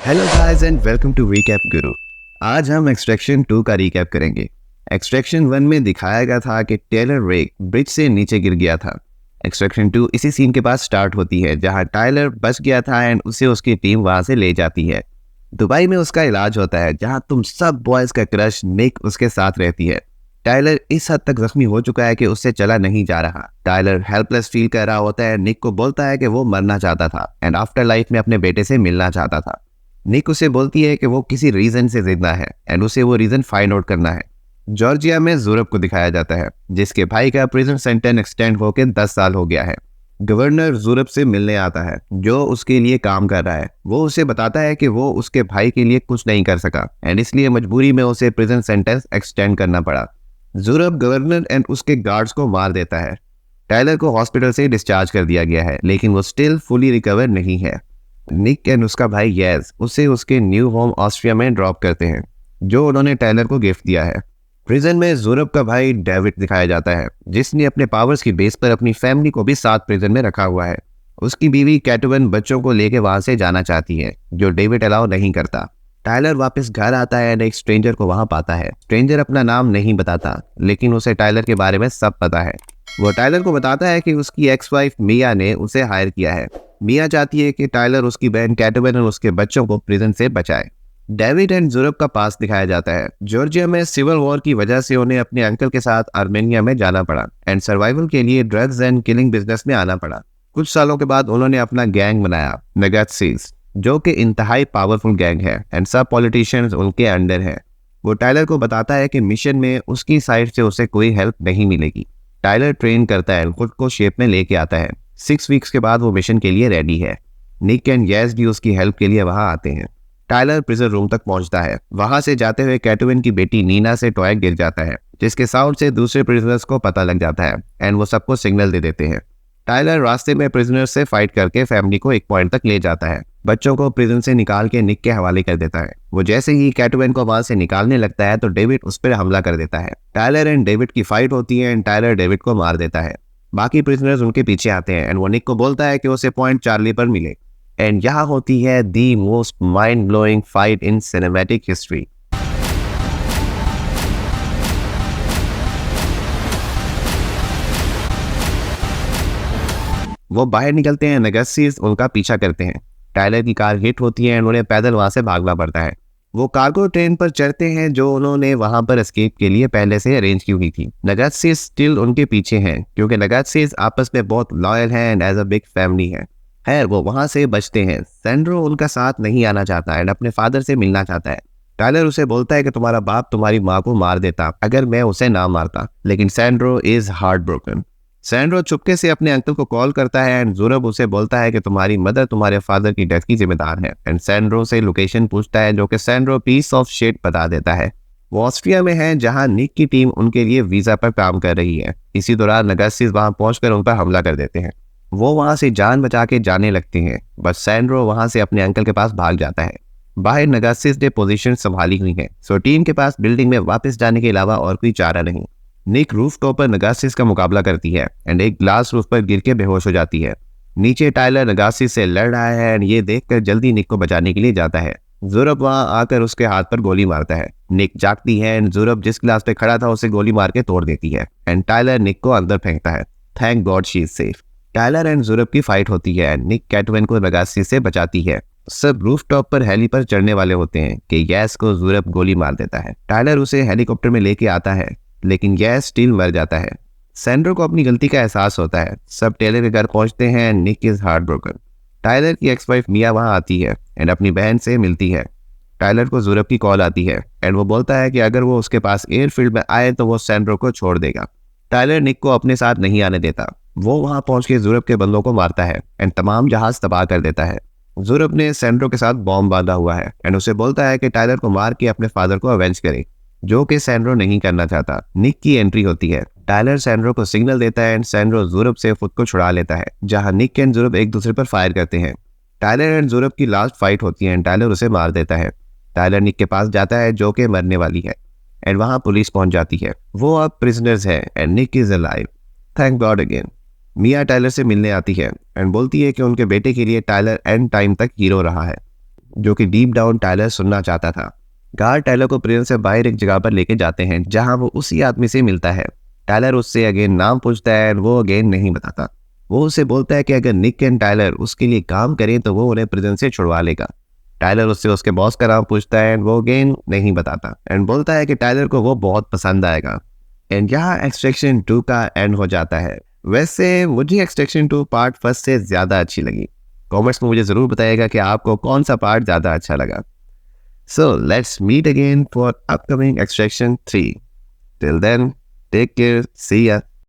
Hello guys and welcome to recap Guru. आज हम extraction 2 का रीकैप करेंगे। एक्सट्रैक्शन 1 में दिखाया गया था कि टायलर रेक ब्रिज से नीचे गिर गया था। एक्सट्रैक्शन 2 इसी सीन के बाद स्टार्ट होती है जहां टायलर बच गया था एंड उसे उसकी टीम वहां से ले जाती है। दुबई में उसका इलाज होता है जहां तुम सब बॉयज का क्रश निक उसके साथ रहती है। टायलर इस हद तक जख्मी हो चुका है कि उससे चला नहीं जा रहा। टायलर हेल्पलेस फील कर रहा होता है। निक को बोलता है कि वो मरना चाहता था एंड आफ्टर लाइफ में अपने बेटे से मिलना चाहता था। निक उसे बोलती है कि वो किसी रीजन से जिंदा है एंड उसे वो रीजन फाइंड आउट करना है। जॉर्जिया में ज़ुरब को दिखाया जाता है जिसके भाई का प्रिजन सेंटेंस एक्सटेंड होकर 10 साल हो गया है। गवर्नर ज़ुरब से मिलने आता है जो उसके लिए काम कर रहा है। वो उसे बताता है कि वो उसके भाई के लिए कुछ नहीं कर सका एंड इसलिए मजबूरी में उसे प्रिजन सेंटेंस एक्सटेंड करना पड़ा। ज़ुरब गवर्नर एंड उसके गार्ड्स को मार देता है। टायलर को हॉस्पिटल से डिस्चार्ज कर दिया गया है लेकिन वो स्टिल फुली रिकवर नहीं है। निक एंड उसका भाई यैज उसे उसके न्यू होम ऑस्ट्रिया में ड्रॉप करते हैं जो उन्होंने टायलर को गिफ्ट दिया है। प्रिजन में ज़ुरब का भाई डेविड दिखाया जाता है जिसने अपने पावर्स की बेस पर अपनी फैमिली को भी साथ प्रिजन में रखा हुआ है। उसकी बीवी कैटवन बच्चों को लेकर वहां से जाना चाहती है जो डेविड अलाउ नहीं करता। टायलर वापस घर आता है एंड एक स्ट्रेंजर को वहां पाता है। स्ट्रेंजर अपना नाम नहीं बताता लेकिन उसे टायलर के बारे में सब पता है। वो टायलर को बताता है कि उसकी एक्स वाइफ मिया ने उसे हायर किया है। मिया चाहती है कि टायलर उसकी बहन कैटवन और उसके बच्चों को प्रिजन से बचाए। डेविड एंड ज़ुरब का पास दिखाया जाता है। जॉर्जिया में सिविल वॉर की वजह से उन्हें अपने अंकल के साथ आर्मेनिया में जाना पड़ा एंड सर्वाइवल के लिए ड्रग्स एंड किलिंग बिजनेस में आना पड़ा। कुछ सालों के बाद उन्होंने अपना गैंग बनाया नगात्सीज जो कि इंतहाई पावरफुल गैंग है एंड सब पॉलिटिशियंस उनके अंडर है। वो टायलर को बताता है कि मिशन में उसकी साइड से उसे कोई हेल्प नहीं मिलेगी। टायलर ट्रेन करता है, खुद को शेप में लेके आता है। 6 वीक्स के बाद वो मिशन के लिए रेडी है। निक एंड यस भी उसकी हेल्प के लिए वहां आते हैं। टायलर प्रिजन रूम तक पहुंचता है। वहां से जाते हुए कैटवन की बेटी नीना से टॉय गिर जाता है जिसके साउंड से दूसरे प्रिजनर्स को पता लग जाता है एंड वो सबको सिग्नल दे देते हैं। टायलर रास्ते में प्रिजनर्स से फाइट करके फैमिली को एक पॉइंट तक ले जाता है। बच्चों को प्रिजन से निकाल के निक के हवाले कर देता है। वो जैसे ही कैटवन को वहां से निकालने लगता है तो डेविड उस पर हमला कर देता है। टायलर एंड डेविड की फाइट होती है एंड टायलर डेविड को मार देता है। बाकी प्रिजनर्स उनके पीछे आते हैं एंड वो निक को बोलता है कि उसे पॉइंट चार्ली पर मिले। एंड यहाँ होती है the most mind blowing fight in cinematic history. वो बाहर निकलते हैं। नगस्सीज उनका पीछा करते हैं। टायलर की कार हिट होती है एंड उन्हें पैदल वहां से भागना पड़ता है। वो कार्गो ट्रेन पर चढ़ते हैं जो उन्होंने वहां पर एस्केप के लिए पहले से अरेंज की हुई थी। नगस्सीज स्टिल उनके पीछे हैं क्योंकि नगस्सीज आपस में बहुत लॉयल हैं and as a big family है। खैर वो वहां से बचते हैं। सैंड्रो उनका साथ नहीं आना चाहता एंड अपने फादर से मिलना चाहता है। टायलर उसे बोलता है कि तुम्हारा बाप तुम्हारी माँ को मार देता अगर मैं उसे ना मारता, लेकिन Sandro is heart broken. Sandro चुपके से अपने अंकल को कॉल करता है एंड ज़ुरब उसे बोलता है कि तुम्हारी मदर तुम्हारे फादर की डेथ की जिम्मेदार है एंड सैंड्रो से लोकेशन पूछता है जो कि सैंड्रो पीस ऑफ शिट बता देता है। वो ऑस्ट्रिया में है जहां निक की टीम उनके लिए वीजा पर काम कर रही है। इसी दौरान नगासीज वहां पहुंचकर उन पर हमला कर देते हैं। वो वहां से जान बचा के जाने लगते हैं बस सैंड्रो वहां से अपने अंकल के पास भाग जाता है। बाहर नगासीज ने पोजीशन संभाली हुई है सो टीम के पास बिल्डिंग में वापस जाने के अलावा और कोई चारा नहीं। निक रूफ टॉप पर नगासीज का मुकाबला करती है एंड एक ग्लास रूफ पर गिर के बेहोश हो जाती है। नीचे टायलर नगासीज से लड़ रहा है एंड ये देखकर जल्दी निक को बचाने के लिए जाता है। ज़ुरब वहां आकर उसके हाथ पर गोली मारता है। निक जागती है एंड ज़ुरब जिस ग्लास पे खड़ा था उसे गोली मार के तोड़ देती है एंड टायलर निक को अंदर फेंकता है। Thank God she is safe. Tyler and Zurab की फाइट होती है एंड निक कैटवन को नगासीज से बचाती है। सब रूफ टॉप पर हेली पर चढ़ने वाले होते हैं कि यस को ज़ुरब गोली मार देता है। टायलर उसे हेलीकॉप्टर में लेके आता है लेकिन यस स्टिल मर जाता है। सैंड्रो को अपनी गलती का एहसास होता है। सब टायलर के घर पहुंचते हैं and Nick is heart broken. Tyler की एक्स वाइफ मिया वहां आती है एंड अपनी बहन से मिलती है। टायलर को ज़ुरब की कॉल आती है एंड वो बोलता है कि अगर वो उसके पास एयरफील्ड में आए तो वो सैंड्रो को छोड़ देगा। टायलर निक को अपने साथ नहीं आने देता। वो वहां पहुंच के ज़ुरब के बंदों को मारता है एंड तमाम जहाज तबाह कर देता है। ज़ुरब ने सैंड्रो के साथ बॉम्ब बांधा हुआ है एंड उसे बोलता है कि टायलर को मार के अपने फादर को अवेंज करे जो कि सैंड्रो नहीं करना चाहता। निक की एंट्री होती है। टायलर सैंड्रो को सिग्नल देता है एंड सैंड्रो ज़ुरब से खुद को छुड़ा लेता है जहां निक एंड ज़ुरब एक दूसरे पर फायर करते हैं। टायलर एंड ज़ुरब की लास्ट फाइट होती है एंड टायलर उसे मार देता है। टायलर निक के पास जाता है जो कि मरने वाली है एंड वहां पुलिस पहुंच जाती है। वो अब प्रिजनर्स है and Nick is alive. Thank God again. Mia Tyler से मिलने आती है एंड बोलती है कि उनके बेटे के लिए टायलर एंड टाइम तक हीरो रहा है। जो कि डीप डाउन टायलर सुनना चाहता था। गार्ड टायलर को प्रिजन से बाहर एक जगह पर लेके जाते हैं जहां वो उसी आदमी से मिलता है। टायलर उससे अगेन नाम पूछता है, वो अगेन नहीं बताता। वो उससे बोलता है कि अगर निक एंड टायलर उसके लिए काम करें तो वो उन्हें प्रिजन से छुड़वा लेगा। टायलर उससे उसके बॉस का नाम पूछता है, वो अगेन नहीं बताता एंड बोलता है कि टायलर को वो बहुत पसंद आएगा। एंड यहाँ एक्सट्रैक्शन 2 का एंड हो जाता है। वैसे मुझे एक्सट्रैक्शन 2 पार्ट फर्स्ट से ज़्यादा अच्छी लगी। कमेंट्स में मुझे ज़रूर बताइएगा कि आपको कौन सा पार्ट ज़्यादा अच्छा लगा। So let's meet again for upcoming Extraction 3। Till then, take care, see या।